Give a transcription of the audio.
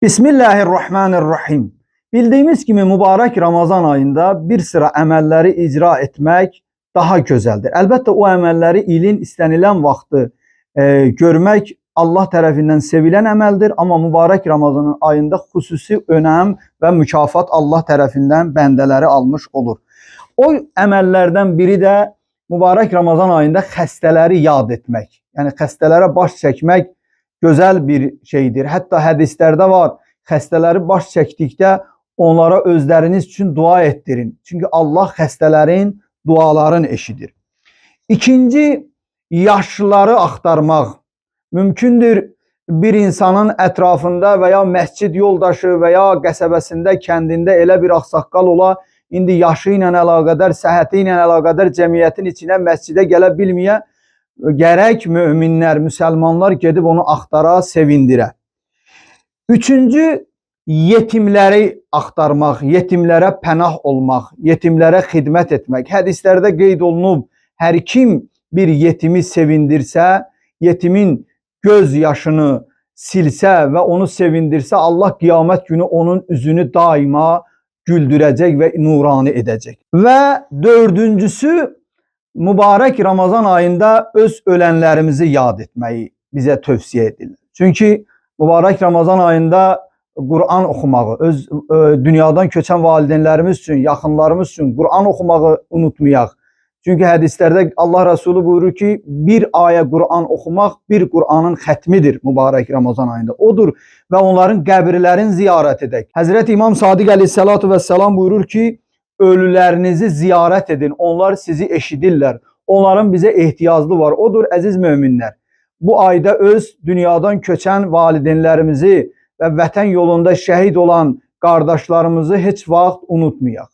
Bismillahirrahmanirrahim. Bildiğimiz gibi mübarek Ramazan ayında bir sıra əməlləri icra etmek daha güzeldir. Elbette o əməlləri ilin istenilen vaxtı görmek Allah tərəfindən sevilen əməldir. Ama mübarek Ramazan ayında xüsusi önəm və mükafat Allah tərəfindən bəndələri almış olur. O əməllərdən biri də mübarek Ramazan ayında xəstələri yad etmek. Yani xəstələrə baş çəkmək güzel bir şeydir. Hatta hadislerde var, xəstələri baş çəkdikdə onlara özleriniz için dua ettirin. Çünkü Allah xəstələrin dualarını eşidir. İkinci, yaşlıları axtarmaq. Mümkündür bir insanın ətrafında veya məscid yoldaşı veya qəsəbəsində, kəndində elə bir ağsaqqal ola, indi yaşı ilə əlaqədar, səhhəti ilə əlaqədar cəmiyyətin içinə, məscidə gələ bilməyə, gerek müminler, Müslümanlar gedib onu axtara, sevindirə. Üçüncü, yetimləri axtarmaq, yetimlərə pənah olmaq, yetimlərə xidmət etmək. Hədislərdə qeyd olunub, hər kim bir yetimi sevindirsə, yetimin göz yaşını silsə və onu sevindirsə, Allah qiyamət günü onun üzünü daima güldürəcək və nurani edəcək. Və dördüncüsü, mübarek Ramazan ayında öz ölenlerimizi yad etmeyi bize tövsiye edilir. Çünkü mübarek Ramazan ayında Kur'an okumağı, dünyadan köçen valideynlerimiz için, yakınlarımız için Kur'an okumağı unutmayaq. Çünkü hadislerde Allah Resulü buyurur ki, bir aya Kur'an okumak bir Kur'an'ın xətmidir mübarek Ramazan ayında. Odur ve onların qəbirlərini ziyaret edək. Hazreti İmam Sadiq aleyhissalatu vesselam buyurur ki, ölülerinizi ziyaret edin. Onlar sizi eşidirlər. Onların bize ihtiyacı var. Odur əziz müminler. Bu ayda öz dünyadan köçen valideynlerimizi ve vətən yolunda şehit olan kardeşlerimizi heç vaxt unutmayaq.